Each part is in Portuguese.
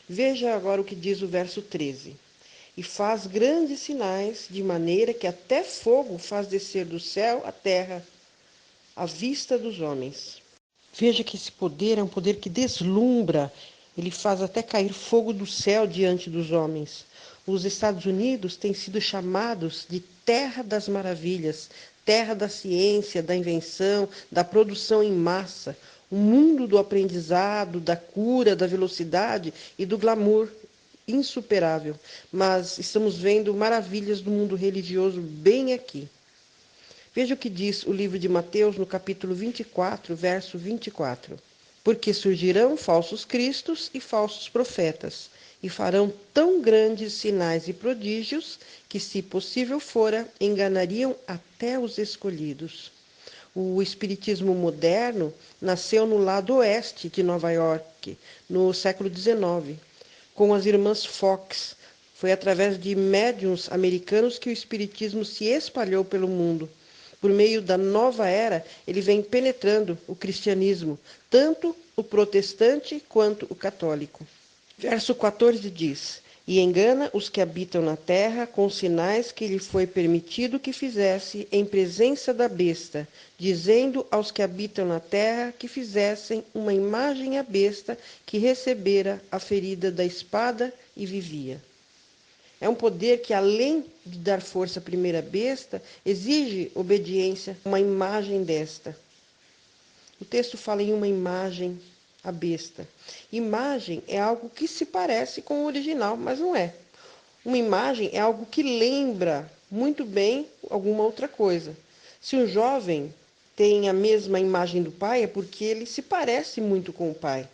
Veja agora o que diz o verso 13. E faz grandes sinais, de maneira que até fogo faz descer do céu à terra, à vista dos homens. Veja que esse poder é um poder que deslumbra, ele faz até cair fogo do céu diante dos homens. Os Estados Unidos têm sido chamados de terra das maravilhas, terra da ciência, da invenção, da produção em massa, o mundo do aprendizado, da cura, da velocidade e do glamour insuperável. Mas estamos vendo maravilhas do mundo religioso bem aqui. Veja o que diz o livro de Mateus no capítulo 24, verso 24. Porque surgirão falsos cristos e falsos profetas, e farão tão grandes sinais e prodígios que, se possível fora, enganariam até os escolhidos. O espiritismo moderno nasceu no lado oeste de Nova York, no século XIX, com as irmãs Fox. Foi através de médiuns americanos que o espiritismo se espalhou pelo mundo. Por meio da nova era, ele vem penetrando o cristianismo, tanto o protestante quanto o católico. Verso 14 diz: E engana os que habitam na terra com sinais que lhe foi permitido que fizesse em presença da besta, dizendo aos que habitam na terra que fizessem uma imagem à besta que recebera a ferida da espada e vivia. É um poder que, além de dar força à primeira besta, exige obediência a uma imagem desta. O texto fala em uma imagem à besta. Imagem é algo que se parece com o original, mas não é. Uma imagem é algo que lembra muito bem alguma outra coisa. Se um jovem tem a mesma imagem do pai, é porque ele se parece muito com o pai.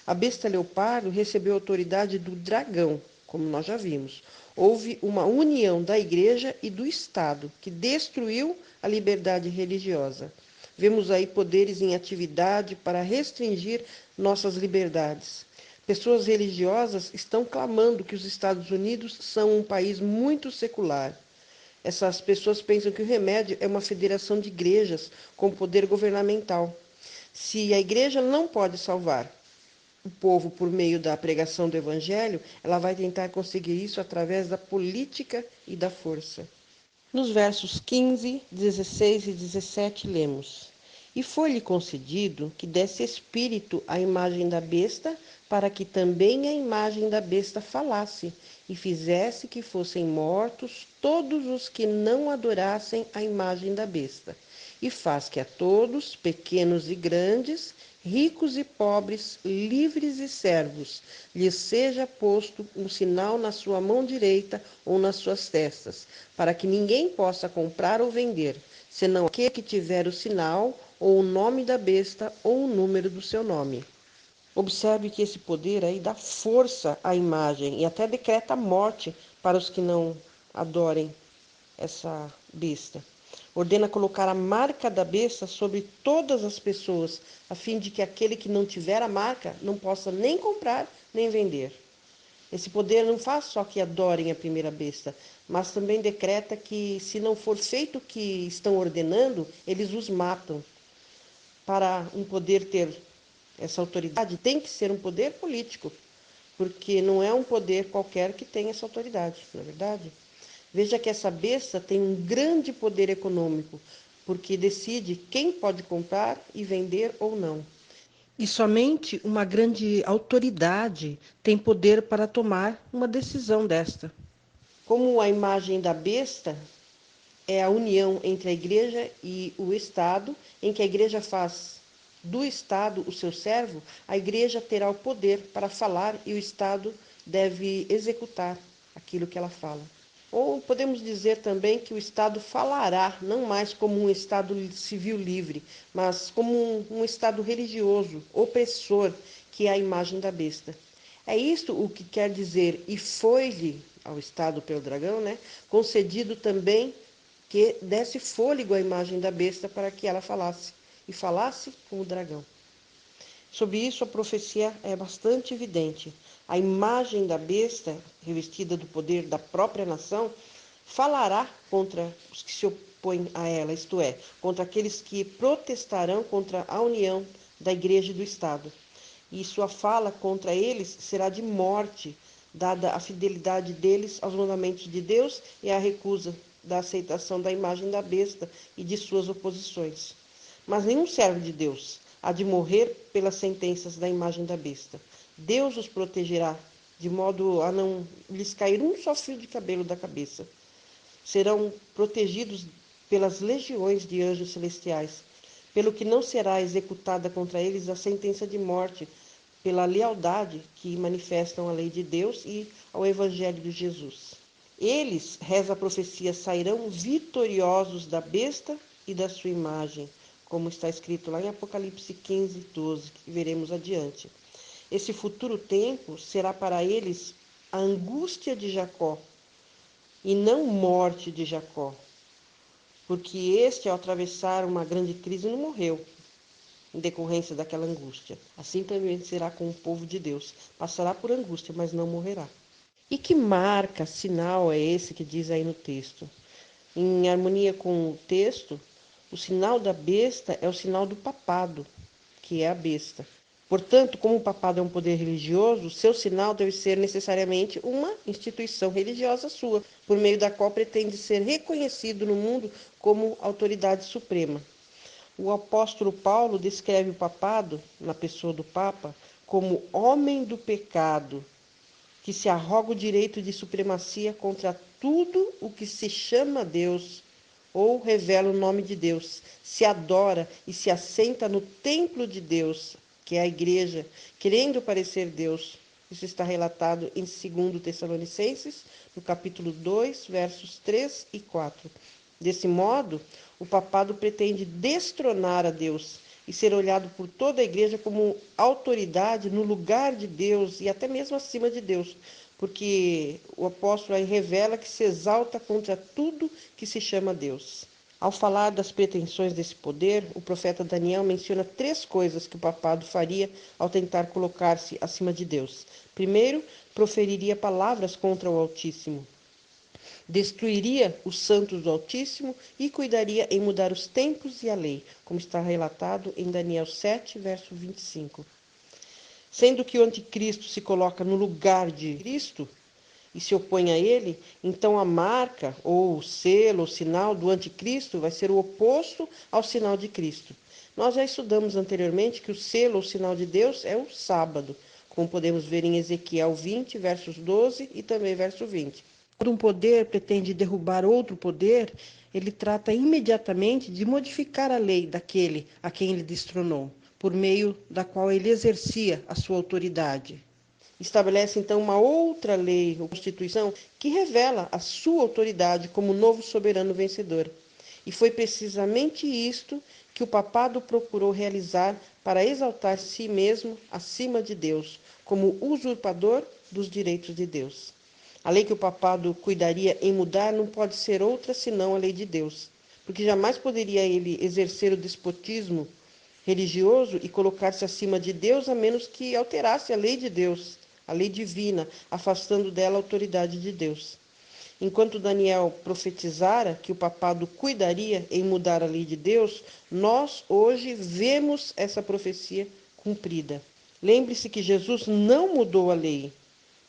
A besta leopardo recebeu a autoridade do dragão, como nós já vimos. Houve uma união da igreja e do Estado, que destruiu a liberdade religiosa. Vemos aí poderes em atividade para restringir nossas liberdades. Pessoas religiosas estão clamando que os Estados Unidos são um país muito secular. Essas pessoas pensam que o remédio é uma federação de igrejas com poder governamental. Se a igreja não pode salvar o povo por meio da pregação do evangelho, ela vai tentar conseguir isso através da política e da força. Nos versos 15, 16 e 17 lemos: E foi-lhe concedido que desse espírito à imagem da besta, para que também a imagem da besta falasse, e fizesse que fossem mortos todos os que não adorassem a imagem da besta. E faz que a todos, pequenos e grandes, ricos e pobres, livres e servos, lhes seja posto um sinal na sua mão direita ou nas suas testas, para que ninguém possa comprar ou vender, senão aquele que tiver o sinal, ou o nome da besta, ou o número do seu nome. Observe que esse poder aí dá força à imagem e até decreta a morte para os que não adorem essa besta. Ordena colocar a marca da besta sobre todas as pessoas, a fim de que aquele que não tiver a marca não possa nem comprar nem vender. Esse poder não faz só que adorem a primeira besta, mas também decreta que, se não for feito o que estão ordenando, eles os matam. Para um poder ter essa autoridade, tem que ser um poder político, porque não é um poder qualquer que tem essa autoridade, não é verdade? Veja que essa besta tem um grande poder econômico, porque decide quem pode comprar e vender ou não. E somente uma grande autoridade tem poder para tomar uma decisão desta. Como a imagem da besta é a união entre a igreja e o Estado, em que a igreja faz do Estado o seu servo, a igreja terá o poder para falar e o Estado deve executar aquilo que ela fala. Ou podemos dizer também que o Estado falará, não mais como um Estado civil livre, mas como um Estado religioso, opressor, que é a imagem da besta. É isto o que quer dizer, e foi-lhe ao Estado pelo dragão, né, concedido também que desse fôlego à imagem da besta para que ela falasse, e falasse com o dragão. Sobre isso, a profecia é bastante evidente. A imagem da besta, revestida do poder da própria nação, falará contra os que se opõem a ela, isto é, contra aqueles que protestarão contra a união da igreja e do Estado. e sua fala contra eles será de morte, dada a fidelidade deles aos mandamentos de Deus e a recusa da aceitação da imagem da besta e de suas oposições. Mas nenhum servo de Deus há de morrer pelas sentenças da imagem da besta. Deus os protegerá, de modo a não lhes cair um só fio de cabelo da cabeça. Serão protegidos pelas legiões de anjos celestiais, pelo que não será executada contra eles a sentença de morte, pela lealdade que manifestam à lei de Deus e ao Evangelho de Jesus. Eles, reza a profecia, sairão vitoriosos da besta e da sua imagem, como está escrito lá em Apocalipse 15, 12, que veremos adiante. Esse futuro tempo será para eles a angústia de Jacó, e não morte de Jacó, porque este, ao atravessar uma grande crise, não morreu em decorrência daquela angústia. Assim também será com o povo de Deus. Passará por angústia, mas não morrerá. E que marca, sinal é esse que diz aí no texto? Em harmonia com o texto, o sinal da besta é o sinal do papado, que é a besta. Portanto, como o papado é um poder religioso, seu sinal deve ser necessariamente uma instituição religiosa sua, por meio da qual pretende ser reconhecido no mundo como autoridade suprema. O apóstolo Paulo descreve o papado, na pessoa do Papa, como homem do pecado, que se arroga o direito de supremacia contra tudo o que se chama Deus ou revela o nome de Deus, se adora e se assenta no templo de Deus, que é a igreja, querendo parecer Deus. Isso está relatado em 2 Tessalonicenses, no capítulo 2, versos 3 e 4. Desse modo, o papado pretende destronar a Deus e ser olhado por toda a igreja como autoridade no lugar de Deus e até mesmo acima de Deus, porque o apóstolo aí revela que se exalta contra tudo que se chama Deus. Ao falar das pretensões desse poder, o profeta Daniel menciona 3 coisas que o papado faria ao tentar colocar-se acima de Deus. Primeiro, proferiria palavras contra o Altíssimo. Destruiria os santos do Altíssimo e cuidaria em mudar os tempos e a lei, como está relatado em Daniel 7, verso 25. Sendo que o anticristo se coloca no lugar de Cristo e se opõe a ele, então a marca, ou o selo, ou sinal do anticristo vai ser o oposto ao sinal de Cristo. Nós já estudamos anteriormente que o selo, ou sinal de Deus, é o sábado, como podemos ver em Ezequiel 20, versos 12 e também verso 20. Quando um poder pretende derrubar outro poder, ele trata imediatamente de modificar a lei daquele a quem ele destronou, por meio da qual ele exercia a sua autoridade. Estabelece então uma outra lei ou constituição que revela a sua autoridade como novo soberano vencedor. E foi precisamente isto que o papado procurou realizar para exaltar si mesmo acima de Deus, como usurpador dos direitos de Deus. A lei que o papado cuidaria em mudar não pode ser outra senão a lei de Deus, porque jamais poderia ele exercer o despotismo religioso e colocar-se acima de Deus a menos que alterasse a lei de Deus, a lei divina, afastando dela a autoridade de Deus. Enquanto Daniel profetizara que o papado cuidaria em mudar a lei de Deus, nós hoje vemos essa profecia cumprida. Lembre-se que Jesus não mudou a lei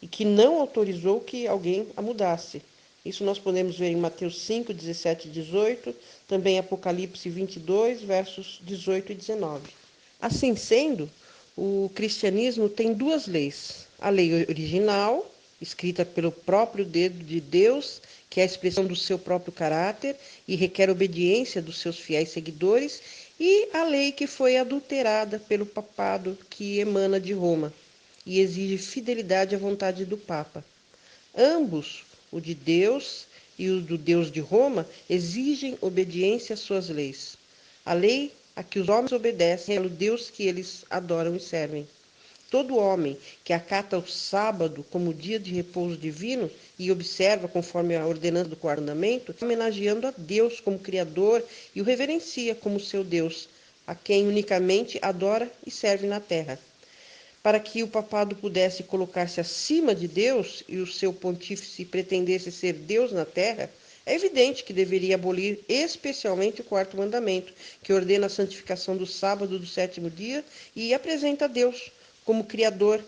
e que não autorizou que alguém a mudasse. Isso nós podemos ver em Mateus 5, 17 e 18, também Apocalipse 22, versos 18 e 19. Assim sendo, o cristianismo tem 2 leis. A lei original, escrita pelo próprio dedo de Deus, que é a expressão do seu próprio caráter e requer obediência dos seus fiéis seguidores, e a lei que foi adulterada pelo papado, que emana de Roma e exige fidelidade à vontade do Papa. Ambos, o de Deus e o do Deus de Roma, exigem obediência às suas leis. A lei a que os homens obedecem é o Deus que eles adoram e servem. Todo homem que acata o sábado como dia de repouso divino e observa conforme a ordenança do quarto mandamento, homenageando a Deus como Criador e o reverencia como seu Deus, a quem unicamente adora e serve na terra. Para que o papado pudesse colocar-se acima de Deus e o seu pontífice pretendesse ser Deus na terra, é evidente que deveria abolir especialmente o quarto mandamento, que ordena a santificação do sábado do 7º dia e apresenta a Deus como Criador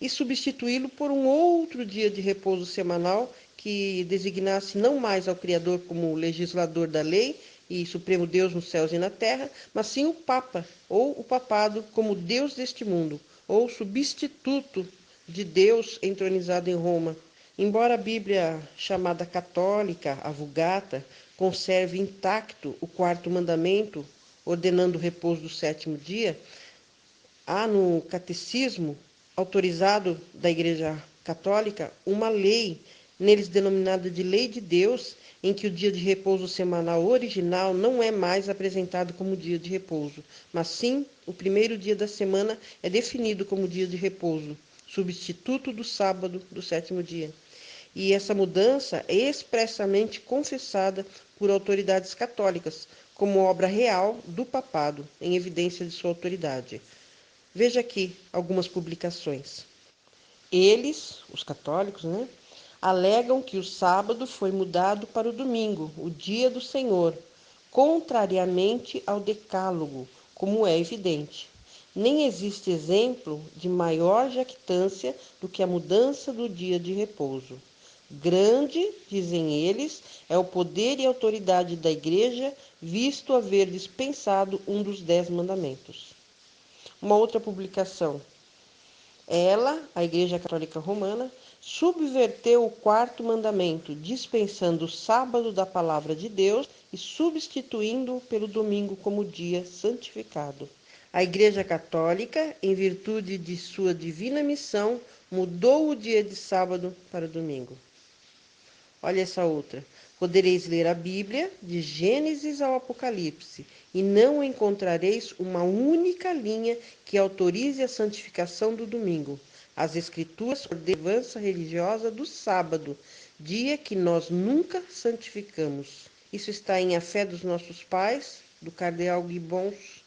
e substituí-lo por um outro dia de repouso semanal que designasse não mais ao Criador como legislador da lei e supremo Deus nos céus e na terra, mas sim o Papa ou o papado como Deus deste mundo, ou substituto de Deus entronizado em Roma. Embora a Bíblia chamada católica, a Vulgata, conserve intacto o quarto mandamento, ordenando o repouso do sétimo dia, há no catecismo autorizado da Igreja Católica uma lei, neles denominada de Lei de Deus, em que o dia de repouso semanal original não é mais apresentado como dia de repouso, mas sim o primeiro dia da semana é definido como dia de repouso, substituto do sábado do sétimo dia. E essa mudança é expressamente confessada por autoridades católicas como obra real do papado, em evidência de sua autoridade. Veja aqui algumas publicações. Eles, os católicos, alegam que o sábado foi mudado para o domingo, o dia do Senhor, contrariamente ao decálogo, como é evidente. Nem existe exemplo de maior jactância do que a mudança do dia de repouso. Grande, dizem eles, é o poder e autoridade da Igreja, visto haver dispensado um dos 10 mandamentos. Uma outra publicação. Ela, a Igreja Católica Romana, subverteu o quarto mandamento, dispensando o sábado da palavra de Deus e substituindo-o pelo domingo como dia santificado. A Igreja Católica, em virtude de sua divina missão, mudou o dia de sábado para o domingo. Olha essa outra. Podereis ler a Bíblia, de Gênesis ao Apocalipse, e não encontrareis uma única linha que autorize a santificação do domingo. As Escrituras, observância religiosa do sábado, dia que nós nunca santificamos. Isso está em A Fé dos Nossos Pais, do cardeal Gibbons,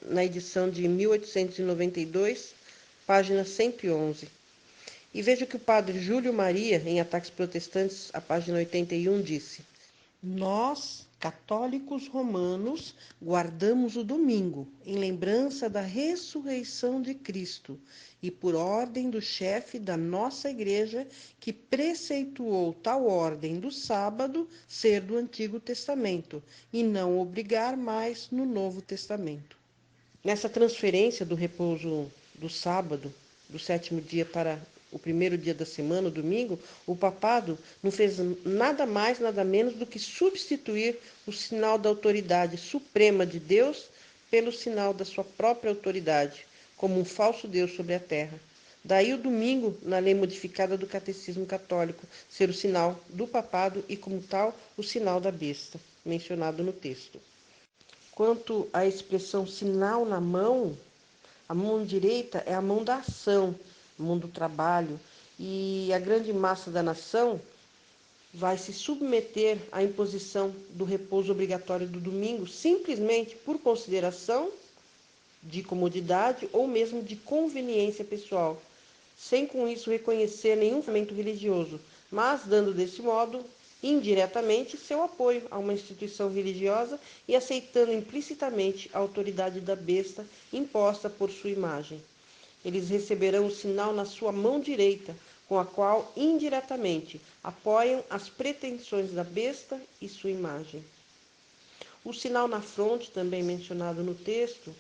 na edição de 1892, página 111. E veja que o padre Júlio Maria, em Ataques Protestantes, a página 81, disse: Nós, católicos romanos, guardamos o domingo, em lembrança da ressurreição de Cristo, e por ordem do chefe da nossa igreja, que preceituou tal ordem do sábado ser do Antigo Testamento, e não obrigar mais no Novo Testamento. Nessa transferência do repouso do sábado, do sétimo dia para o primeiro dia da semana, o domingo, o papado não fez nada mais, nada menos do que substituir o sinal da autoridade suprema de Deus pelo sinal da sua própria autoridade, como um falso Deus sobre a terra. Daí o domingo, na lei modificada do Catecismo Católico, ser o sinal do papado e, como tal, o sinal da besta, mencionado no texto. Quanto à expressão sinal na mão, a mão direita é a mão da ação, a mão do trabalho, e a grande massa da nação vai se submeter à imposição do repouso obrigatório do domingo, simplesmente por consideração de comodidade ou mesmo de conveniência pessoal, sem com isso reconhecer nenhum fundamento religioso, mas dando desse modo, indiretamente, seu apoio a uma instituição religiosa e aceitando implicitamente a autoridade da besta imposta por sua imagem. Eles receberão o sinal na sua mão direita, com a qual, indiretamente, apoiam as pretensões da besta e sua imagem. O sinal na fronte, também mencionado no texto,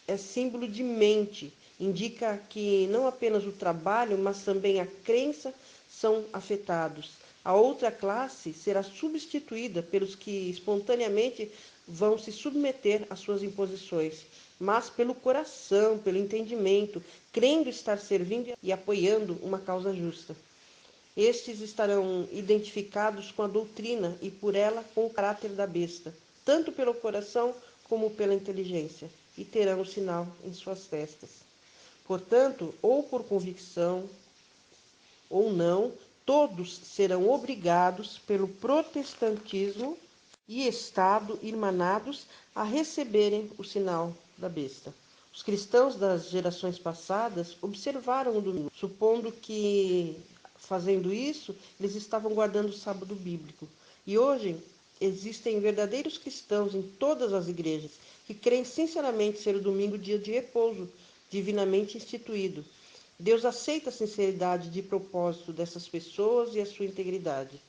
é símbolo de mente, indica que não apenas o trabalho, mas também a crença são afetados. A outra classe será substituída pelos que espontaneamente vão se submeter às suas imposições, mas pelo coração, pelo entendimento, crendo estar servindo e apoiando uma causa justa. Estes estarão identificados com a doutrina e por ela com o caráter da besta, tanto pelo coração como pela inteligência, e terão o sinal em suas testas. Portanto, ou por convicção ou não, todos serão obrigados pelo protestantismo e Estado irmanados a receberem o sinal da besta. Os cristãos das gerações passadas observaram o domingo, supondo que, fazendo isso, eles estavam guardando o sábado bíblico. E hoje existem verdadeiros cristãos em todas as igrejas que creem sinceramente ser o domingo dia de repouso, divinamente instituído. Deus aceita a sinceridade de propósito dessas pessoas e a sua integridade.